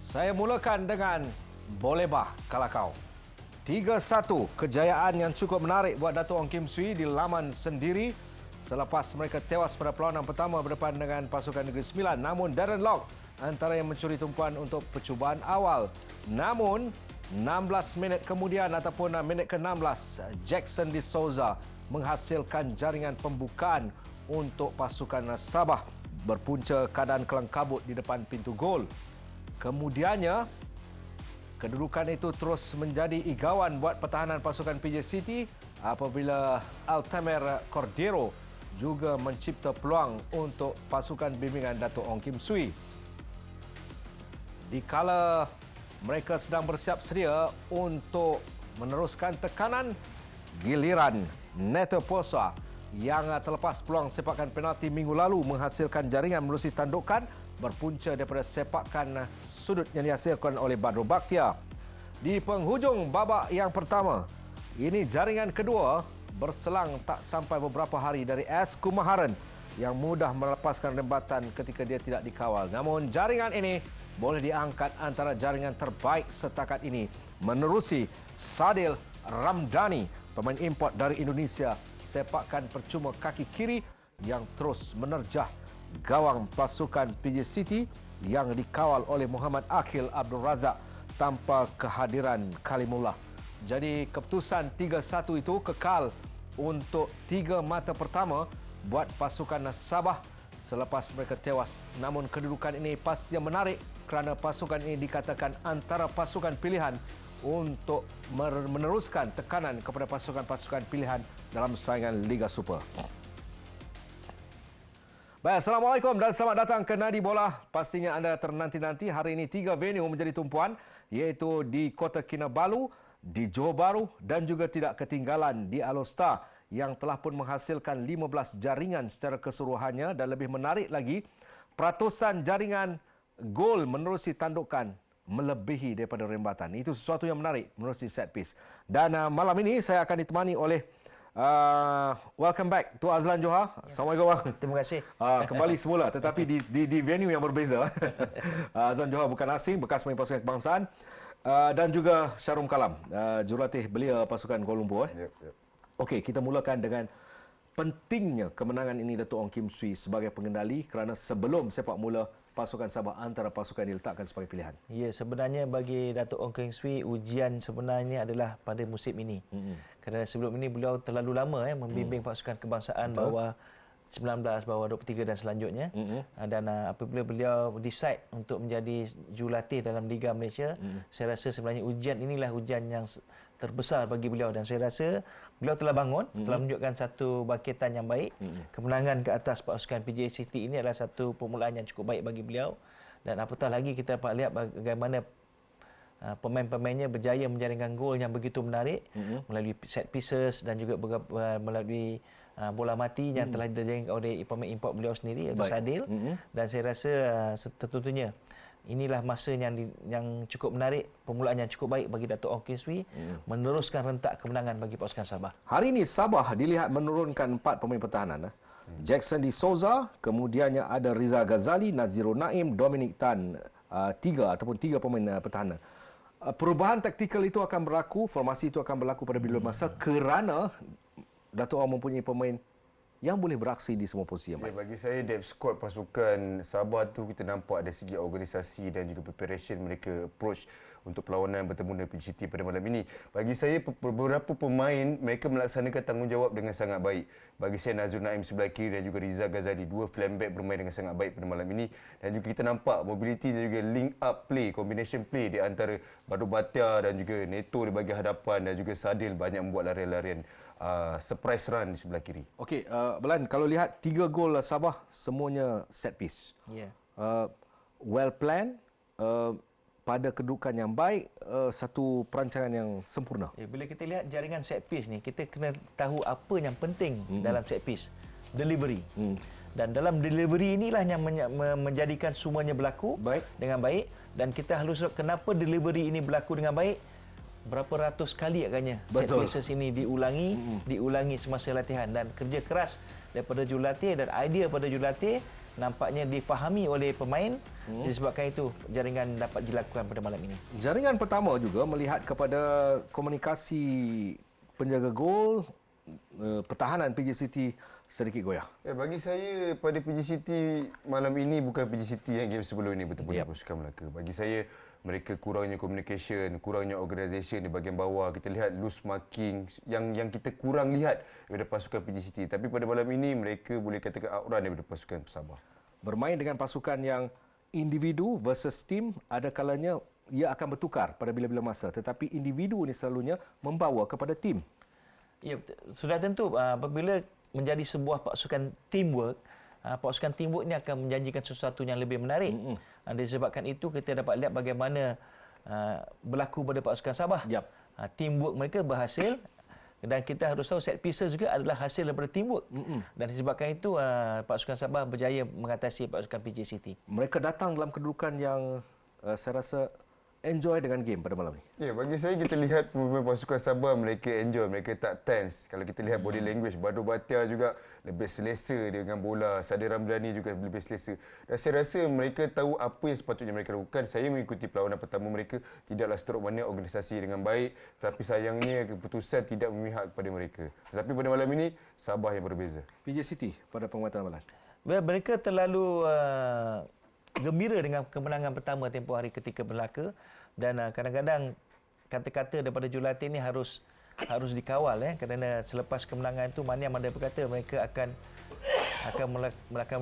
Saya mulakan dengan Boleh-Bah Kalakau. 3-1 kejayaan yang cukup menarik buat Dato' Ong Kim Swee di laman sendiri selepas mereka tewas pada perlawanan pertama berdepan dengan pasukan Negeri Sembilan. Namun Darren Lock antara yang mencuri tumpuan untuk percubaan awal. Namun 16 minit kemudian ataupun minit ke-16, Jackson de Souza menghasilkan jaringan pembukaan untuk pasukan Sabah berpunca keadaan kelang kabut di depan pintu gol. Kemudiannya, kedudukan itu terus menjadi igawan buat pertahanan pasukan PJ City apabila Altair Cordero juga mencipta peluang untuk pasukan bimbingan Dato' Ong Kim Swee. Dikala mereka sedang bersiap sedia untuk meneruskan tekanan, giliran Neto Posa yang terlepas peluang sepakan penalti minggu lalu menghasilkan jaringan menerusi tandukan berpunca daripada sepakan sudut yang dihasilkan oleh Badro Bakhtiar. Di penghujung babak yang pertama, ini jaringan kedua berselang tak sampai beberapa hari dari S. Kumaharan yang mudah melepaskan rembatan ketika dia tidak dikawal. Namun jaringan ini boleh diangkat antara jaringan terbaik setakat ini menerusi Sadil Ramdhani, pemain import dari Indonesia, sepakan percuma kaki kiri yang terus menerjah gawang pasukan PJ City yang dikawal oleh Muhammad Akhil Abdul Razak tanpa kehadiran Kalimullah. Jadi keputusan 3-1 itu kekal untuk 3 mata pertama buat pasukan Sabah selepas mereka tewas. Namun kedudukan ini pastinya menarik kerana pasukan ini dikatakan antara pasukan pilihan untuk meneruskan tekanan kepada pasukan-pasukan pilihan dalam saingan Liga Super. Baik, Assalamualaikum dan selamat datang ke Nadi Bola. Pastinya anda ternanti-nanti. Hari ini 3 venue menjadi tumpuan, iaitu di Kota Kinabalu, di Johor Bahru dan juga tidak ketinggalan di Alor Star yang telah pun menghasilkan 15 jaringan secara keseluruhannya dan lebih menarik lagi, peratusan jaringan gol menerusi tandukan melebihi daripada rembatan. Itu sesuatu yang menarik menerusi set piece. Dan malam ini saya akan ditemani oleh welcome back to Azlan Johar. Assalamualaikum. Terima kasih. Kembali semula tetapi di venue yang berbeza. Azlan Johar bukan asing, bekas pemain pasukan kebangsaan. Dan juga Sharum Kalam, jurulatih belia pasukan Kuala Lumpur. Yep. Okey, kita mulakan dengan pentingnya kemenangan ini Dato' Ong Kim Swee sebagai pengendali kerana sebelum sepak mula pasukan Sabah antara pasukan yang diletakkan sebagai pilihan. Ya, sebenarnya bagi Dato' Ong Kim Swee ujian sebenarnya adalah pada musim ini. Kerana sebelum ini beliau terlalu lama membimbing pasukan kebangsaan bawah 19, bawah 23 dan selanjutnya. Dan apabila beliau decide untuk menjadi jurulatih dalam Liga Malaysia, saya rasa sebenarnya ujian inilah ujian yang terbesar bagi beliau dan saya rasa beliau telah bangun, telah menunjukkan satu bangkitan yang baik. Kemenangan ke atas pasukan PJ City ini adalah satu permulaan yang cukup baik bagi beliau dan apatah lagi kita dapat lihat bagaimana pemain-pemainnya berjaya menjaringkan gol yang begitu menarik melalui set pieces dan juga melalui bola mati yang telah dijaringkan oleh pemain import beliau sendiri iaitu Sadil. Dan saya rasa tentunya inilah masa yang cukup menarik, permulaan yang cukup baik bagi Dato' Ong Kim Swee meneruskan rentak kemenangan bagi pasukan Sabah. Hari ini Sabah dilihat menurunkan 4 pemain pertahanan. Jackson de Souza, kemudiannya ada Riza Ghazali, Nazirul Naim, Dominic Tan, 3 pemain pertahanan. Perubahan taktikal itu akan berlaku, formasi itu akan berlaku pada bila masa kerana Dato' Ong mempunyai pemain yang boleh beraksi di semua posisi yang baik. Bagi saya, depth squad pasukan Sabah tu kita nampak dari segi organisasi dan juga preparation mereka approach untuk perlawanan bertemu dengan PJCT pada malam ini. Bagi saya, beberapa pemain mereka melaksanakan tanggungjawab dengan sangat baik. Bagi saya, Nazrul Naim sebelah kiri dan juga Riza Ghazali, 2 flank-back bermain dengan sangat baik pada malam ini. Dan juga kita nampak mobility dan juga link up play, combination play di antara Badro Bakhtiar dan juga Neto di bahagian hadapan dan juga Sadil banyak membuat larian-larian surprise run di sebelah kiri. Okey, Belan, kalau lihat 3 gol Sabah semuanya set piece. Ya. Well planned, pada kedudukan yang baik, satu perancangan yang sempurna. Bila kita lihat jaringan set piece ni, kita kena tahu apa yang penting dalam set piece. Delivery. Dan dalam delivery inilah yang menjadikan semuanya berlaku dengan baik dan kita harus kenapa delivery ini berlaku dengan baik? Berapa ratus kali agaknya set pieces ini diulangi semasa latihan dan kerja keras daripada jurulatih dan idea pada jurulatih nampaknya difahami oleh pemain. Disebabkan itu jaringan dapat dilakukan pada malam ini. Jaringan pertama juga melihat kepada komunikasi penjaga gol, pertahanan PJ City sedikit goyah. Bagi saya pada PJ City malam ini bukan PJ City yang game sebelum ini bertemu dengan pasukan Melaka. Bagi saya mereka kurangnya communication, kurangnya organisation di bahagian bawah. Kita lihat loose marking yang kita kurang lihat daripada pasukan PJ City. Tapi pada malam ini mereka boleh katakan outrun daripada pasukan Sabah. Bermain dengan pasukan yang individu versus team, ada kalanya ia akan bertukar pada bila-bila masa. Tetapi individu ini selalunya membawa kepada tim. Ya, sudah tentu apabila menjadi sebuah pasukan teamwork, pasukan teamwork ini akan menjanjikan sesuatu yang lebih menarik. Disebabkan itu kita dapat lihat bagaimana berlaku pada pasukan Sabah. Teamwork mereka berhasil dan kita harus tahu set pieces juga adalah hasil daripada teamwork. Dan disebabkan itu pasukan Sabah berjaya mengatasi pasukan PJ City. Mereka datang dalam kedudukan yang saya rasa enjoy dengan game pada malam ni. Bagi saya kita lihat pemain pasukan Sabah mereka enjoy, mereka tak tense. Kalau kita lihat body language, Badu Batia juga lebih selesa dengan bola, Sadir Ramdhani juga lebih selesa. Dan saya rasa mereka tahu apa yang sepatutnya mereka lakukan. Saya mengikuti perlawanan pertama mereka, tidaklah seteruk mana organisasi dengan baik, tapi sayangnya keputusan tidak memihak kepada mereka. Tetapi pada malam ini Sabah yang berbeza. PJ City pada penguatan amalan. Mereka terlalu gembira dengan kemenangan pertama tempoh hari ketika Melaka, dan kadang-kadang kata-kata daripada jurulatih ini harus dikawal kerana selepas kemenangan itu Maniam ada berkata mereka akan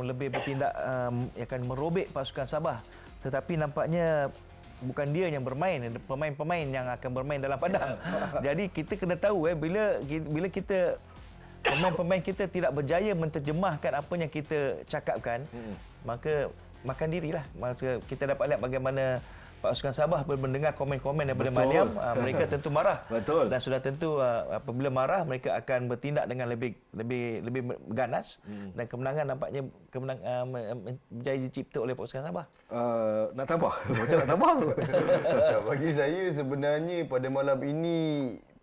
lebih bertindak akan merobek pasukan Sabah, tetapi nampaknya bukan dia yang bermain, pemain-pemain yang akan bermain dalam padang. Jadi kita kena tahu bila kita pemain-pemain kita tidak berjaya menterjemahkan apa yang kita cakapkan, maka makan dirilah. Maka kita dapat lihat bagaimana pasukan Sabah mendengar komen-komen daripada Maniam, mereka tentu marah. Betul. Dan sudah tentu apabila marah mereka akan bertindak dengan lebih ganas, dan kemenangan nampaknya menjadi dicipta oleh pasukan Sabah. Nak tambah? Macam nak tambah tu? Bagi saya sebenarnya pada malam ini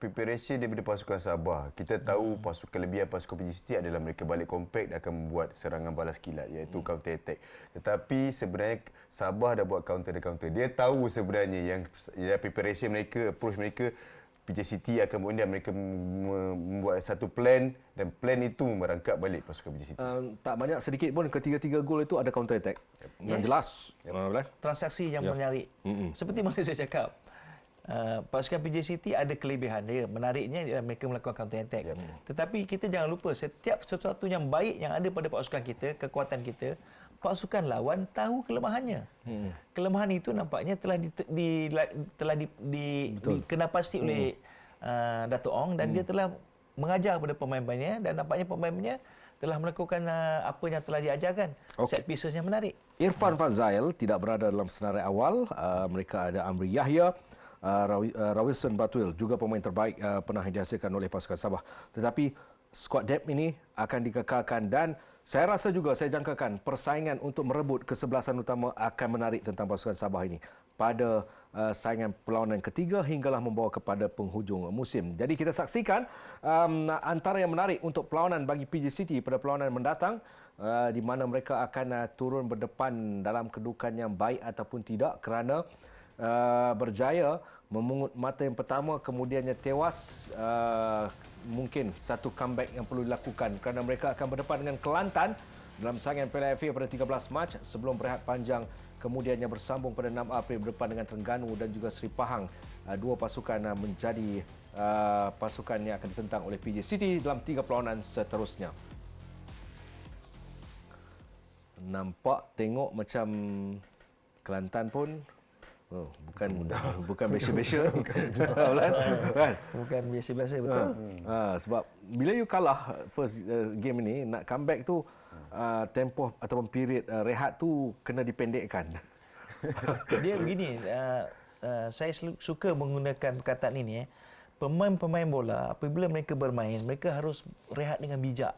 preparation daripada pasukan Sabah. Kita tahu kelebihan pasukan PJ City adalah mereka balik compact dan akan membuat serangan balas kilat, iaitu counter attack. Tetapi sebenarnya Sabah dah buat counter. Dia tahu sebenarnya yang preparation mereka, approach mereka, PJ City akan kemudian mereka membuat satu plan, dan plan itu merangkap balik pasukan PJ City. Tak banyak sedikit pun ketiga-tiga gol itu ada counter attack. Yang jelas. Transaksi yang menarik. Seperti mana saya cakap, pasukan PJ City ada kelebihan dia. Menariknya ialah mereka melakukan counter attack. Tetapi kita jangan lupa setiap sesuatu yang baik yang ada pada pasukan kita, kekuatan kita, pasukan lawan tahu kelemahannya. Kelemahan itu nampaknya telah dikena pasti oleh Dato' Ong, dan dia telah mengajar kepada pemain-pemainnya, dan nampaknya pemain-pemainnya telah melakukan apa yang telah diajarkan. Set pieces yang menarik. Irfan Fazail tidak berada dalam senarai awal. Mereka ada Amri Yahya, Rawilson Batuil, juga pemain terbaik pernah dihasilkan oleh pasukan Sabah. Tetapi squad depth ini akan dikekalkan, dan saya rasa juga, saya jangkakan persaingan untuk merebut kesebelasan utama akan menarik tentang pasukan Sabah ini pada saingan perlawanan ketiga hinggalah membawa kepada penghujung musim. Jadi kita saksikan antara yang menarik untuk perlawanan bagi PJ City pada perlawanan mendatang, di mana mereka akan turun berdepan dalam kedudukan yang baik ataupun tidak, kerana berjaya memungut mata yang pertama, kemudiannya tewas. Mungkin satu comeback yang perlu dilakukan, kerana mereka akan berdepan dengan Kelantan dalam saingan Piala FA pada 13 Mac sebelum berehat panjang, kemudiannya bersambung pada 6 April berdepan dengan Terengganu dan juga Seri Pahang. Dua pasukan menjadi pasukan yang akan ditentang oleh PJ City dalam 3 perlawanan seterusnya. Nampak tengok macam Kelantan pun bukan biasa-biasa kan? Bukan biasa-biasa, betul. Sebab bila you kalah first game ini, nak comeback tu tempoh ataupun period rehat tu kena dipendekkan. Dia begini, saya suka menggunakan perkataan ini. Pemain-pemain bola apabila mereka bermain, mereka harus rehat dengan bijak.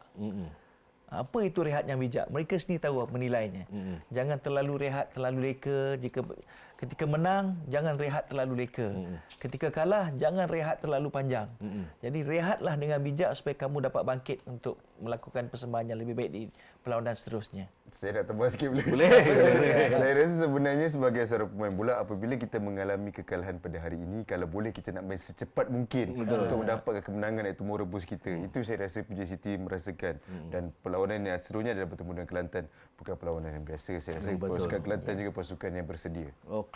Apa itu rehat yang bijak? Mereka sendiri tahu menilainya. Jangan terlalu rehat, terlalu leka. Jika ketika menang jangan rehat terlalu leka. Ketika kalah jangan rehat terlalu panjang. Jadi rehatlah dengan bijak supaya kamu dapat bangkit untuk melakukan persembahan yang lebih baik di perlawanan seterusnya. Saya nak tambah sikit boleh? Boleh. Saya rasa sebenarnya sebagai seorang pemain bola, apabila kita mengalami kekalahan pada hari ini, kalau boleh kita nak main secepat mungkin untuk mendapatkan kemenangan iaitu mau rebus kita. Itu saya rasa PJ City merasakan. Dan perlawanan yang seterusnya adalah bertemu dengan Kelantan. Bukan perlawanan yang biasa. Saya rasa pasukan Kelantan juga pasukan yang bersedia. Okey.